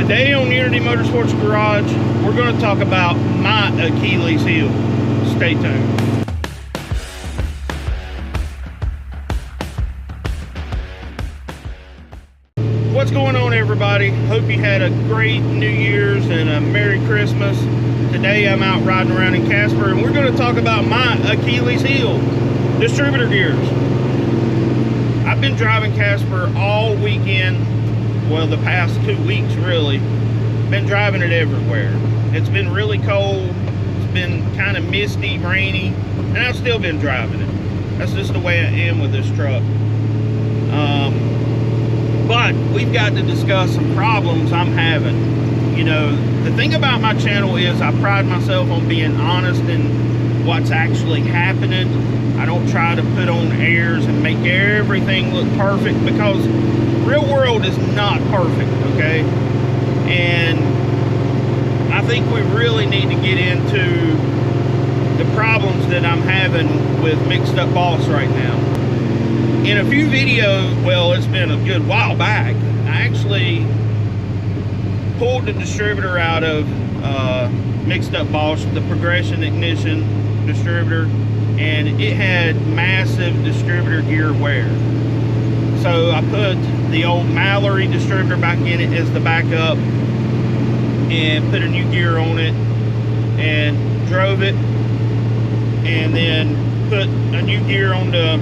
Today on Unity Motorsports Garage, we're going to talk about my Achilles heel. Stay tuned. What's going on, everybody? Hope you had a great New Year's and a Merry Christmas. Today I'm out riding around in Casper and we're going to talk about my Achilles heel, distributor gears. I've been driving Casper all weekend, well, the past 2 weeks really. Been driving it everywhere. It's been really cold, it's been kind of misty, rainy, and I've still been driving it. That's just the way I am with this truck. But we've got to discuss some problems I'm having. You know, the thing about my channel is I pride myself on being honest in what's actually happening. I don't try to put on airs and make everything look perfect, because real world is not perfect, okay? And I think we really need to get into the problems that I'm having with Mixed Up Boss right now. In a few videos, well, it's been a good while back, I actually pulled the distributor out of Mixed Up Boss, the Progression Ignition distributor, and it had massive distributor gear wear. So I put the old Mallory distributor back in it as the backup and put a new gear on it and drove it, and then put a new gear on the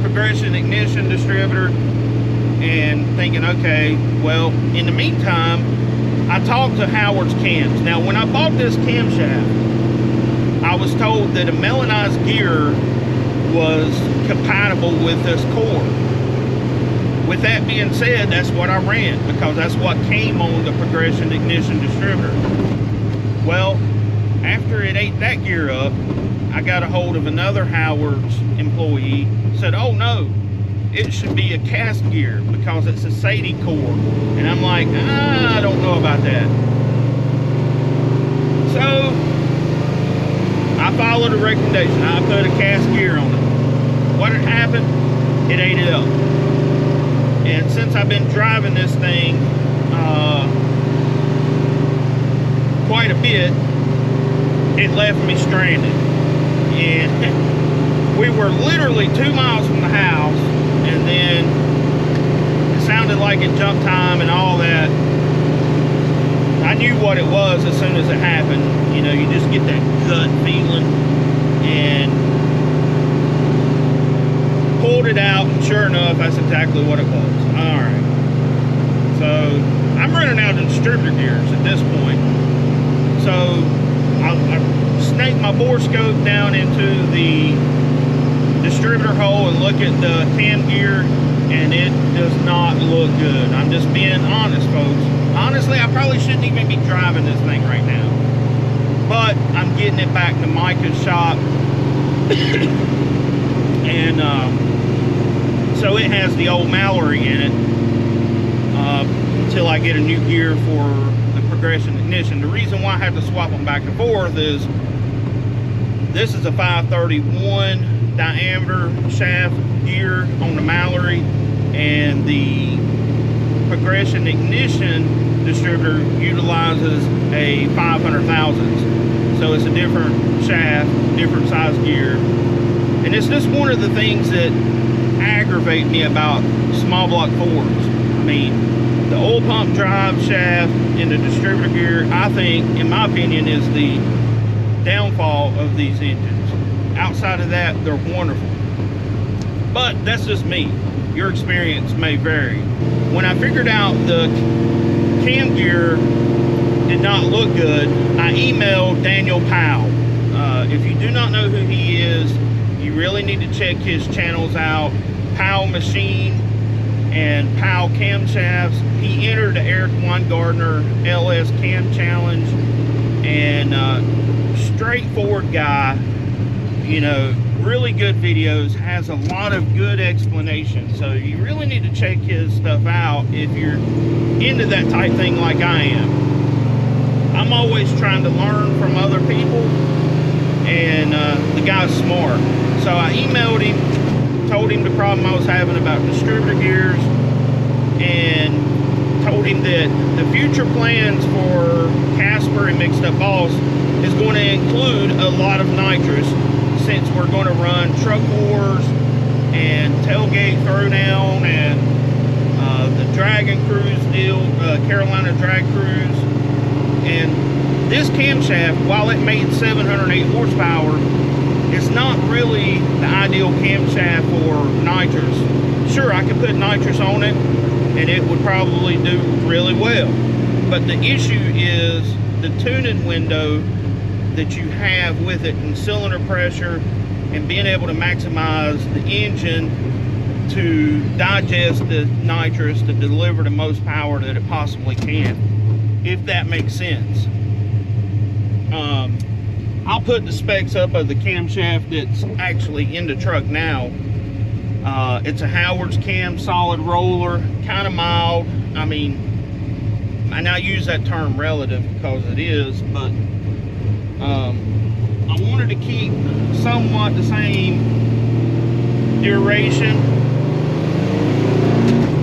Progression Ignition distributor, and thinking, okay, well, in the meantime, I talked to Howard's Cams. Now, when I bought this camshaft, I was told that a melanized gear was compatible with this core. With that being said, that's what I ran, because that's what came on the Progression Ignition distributor. Well, after it ate that gear up, I got a hold of another Howard's employee, said, oh no, it should be a cast gear because it's a Sadie core. And I'm like, I don't know about that. So I followed a recommendation. I put a cast gear on it. What had happened? It ate it up. And since I've been driving this thing quite a bit, it left me stranded. And we were literally 2 miles from the house, and then it sounded like it jumped time and all that. I knew what it was as soon as it happened. You know, you just get that gut feeling, and pulled it out, and sure enough, that's exactly what it was. All right. So I'm running out of distributor gears at this point. So I snake my bore scope down into the distributor hole and look at the cam gear, and it does not look good. I'm just being honest, folks. Honestly, I probably shouldn't even be driving this thing right now, but I'm getting it back to Micah's shop. And so it has the old Mallory in it until I get a new gear for the Progression Ignition. The reason why I have to swap them back and forth is this is a 531 diameter shaft gear on the Mallory, and the Progression Ignition distributor utilizes a 500 thousandths. So it's a different shaft, different size gear. And it's just one of the things that aggravate me about small block Fords. I mean, the oil pump drive shaft and the distributor gear, I think, in my opinion, is the downfall of these engines. Outside of that, they're wonderful. But that's just me. Your experience may vary. When I figured out the cam gear did not look good, I emailed Daniel Powell. If you do not know who he is, you really need to check his channels out. Powell Machine and Powell Camshafts. He entered the Eric Weingartner LS Cam Challenge, and straightforward guy, you know, really good videos, has a lot of good explanations. So you really need to check his stuff out if you're into that type thing like I am. I'm always trying to learn from other people, and the guy's smart. So I emailed him, told him the problem I was having about distributor gears, and told him that the future plans for Casper and Mixed Up Boss is going to include a lot of nitrous, since we're going to run truck wars and tailgate throwdown and the Dragon Cruise deal, Carolina Drag Cruise. And this camshaft, while it made 708 horsepower, it's not really the ideal camshaft for nitrous. Sure, I could put nitrous on it and it would probably do really well, but the issue is the tuning window that you have with it, and cylinder pressure, and being able to maximize the engine to digest the nitrous to deliver the most power that it possibly can, if that makes sense. I'll put the specs up of the camshaft that's actually in the truck now. It's a Howard's cam solid roller, kind of mild. I mean, and I use that term relative because it is, but I wanted to keep somewhat the same duration.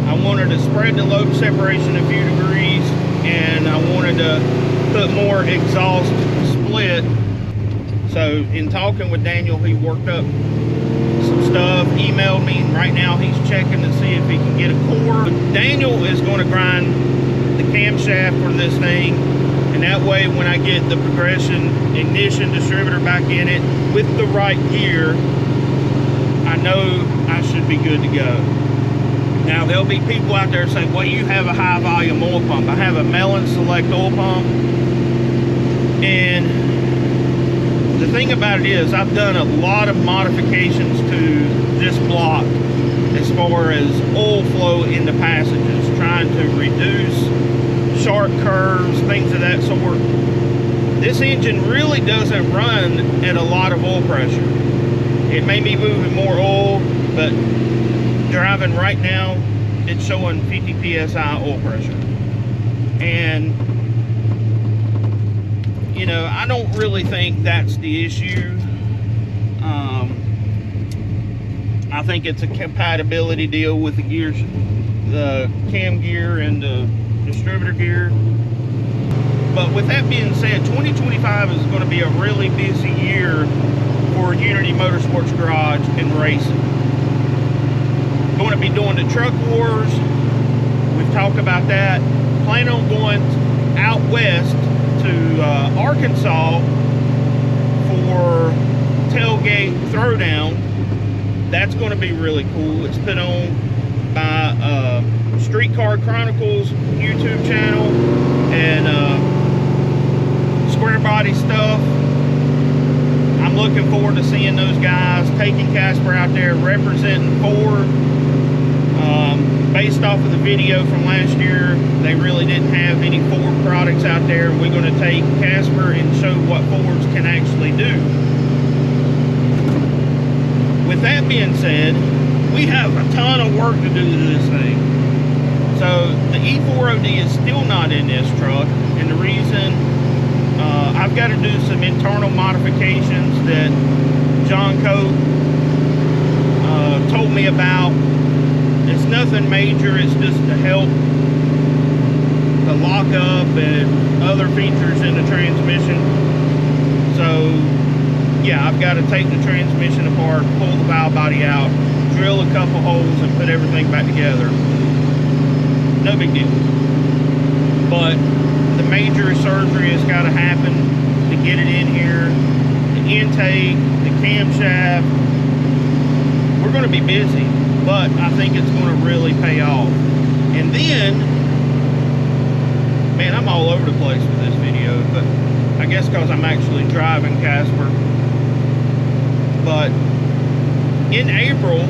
I wanted to spread the load separation a few degrees, and I wanted to put more exhaust split. So in talking with Daniel, he worked up some stuff, emailed me, and right now he's checking to see if he can get a core. Daniel is going to grind the camshaft for this thing, and that way when I get the progression ignition distributor back in it with the right gear, I know I should be good to go. Now there'll be people out there saying, well, you have a high volume oil pump. I have a Mellon Select oil pump, and the thing about it is I've done a lot of modifications to this block as far as oil flow in the passages, trying to reduce sharp curves, things of that sort. This engine really doesn't run at a lot of oil pressure. It may be moving more oil, but driving right now, it's showing 50 psi oil pressure. And you know, I don't really think that's the issue. I think it's a compatibility deal with the gears, the cam gear and the distributor gear. But with that being said, 2025 is going to be a really busy year for Unity Motorsports Garage and racing. Going to be doing the truck wars. We've talked about that. Plan on going out west to Arkansas for tailgate throwdown. That's going to be really cool. It's put on by Streetcar Chronicles YouTube channel and Square Body Stuff. I'm looking forward to seeing those guys, taking Casper out there, representing Ford. Based off of the video from last year, they really didn't have any Ford products out there. We're going to take Casper and show what Fords can actually do. With that being said, we have a ton of work to do to this thing. So the E4OD is still not in this truck, and the reason I've got to do some internal modifications that John Cope told me about. It's nothing major, it's just to help the lockup and other features in the transmission. So yeah, I've got to take the transmission apart, pull the valve body out, drill a couple holes and put everything back together. No big deal. But the major surgery has got to happen to get it in here. The intake, the camshaft. We're going to be busy, but I think it's going to really pay off. And then, man, I'm all over the place with this video, but I guess because I'm actually driving Casper. But in April,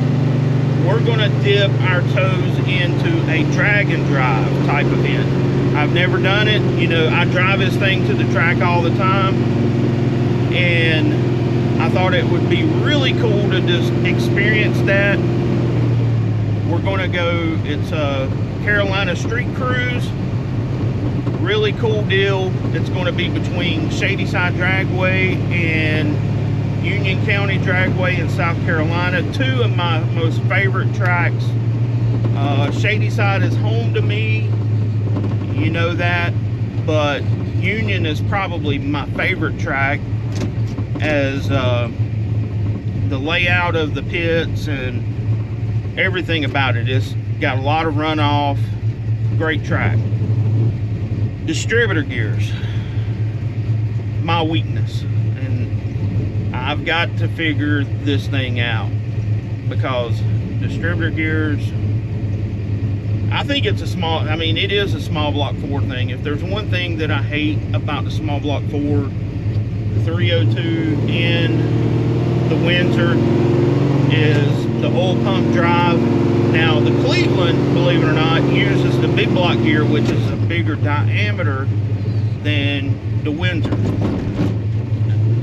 we're going to dip our toes into a drag and drive type event. I've never done it. You know, I drive this thing to the track all the time, and I thought it would be really cool to just experience that. We're going to go, it's a Carolina Street Cruise. Really cool deal. It's going to be between Shady Side Dragway and Union County Dragway in South Carolina. Two of my most favorite tracks. Shady Side is home to me. you know that. But Union is probably my favorite track, as the layout of the pits and everything about it. It's got a lot of runoff, great track. Distributor gears, my weakness, and I've got to figure this thing out, because distributor gears, I think it's a small, I mean, it is a small block Ford thing. If there's one thing that I hate about the small block Ford, the 302N, the Windsor, is the oil pump drive. Now the Cleveland, believe it or not, uses the big block gear, which is a bigger diameter than the Windsor.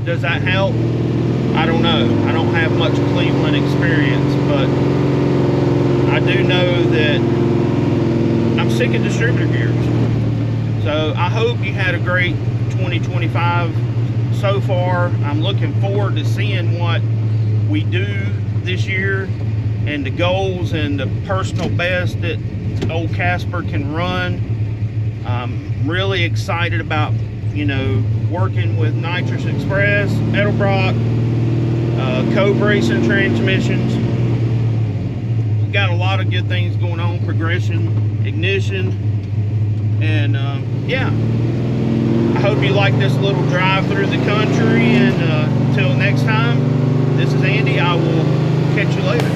Does that help? I don't know. I don't have much Cleveland experience, but I do know that I'm sick of distributor gears. So I hope you had a great 2025 so far. I'm looking forward to seeing what we do this year, and the goals and the personal best that old Casper can run. I'm really excited about, you know, working with Nitrous Express, Edelbrock, Cove Racing transmissions. We've got a lot of good things going on, progression, ignition, and yeah. I hope you like this little drive through the country, and until next time, this is Andy. I will catch you later.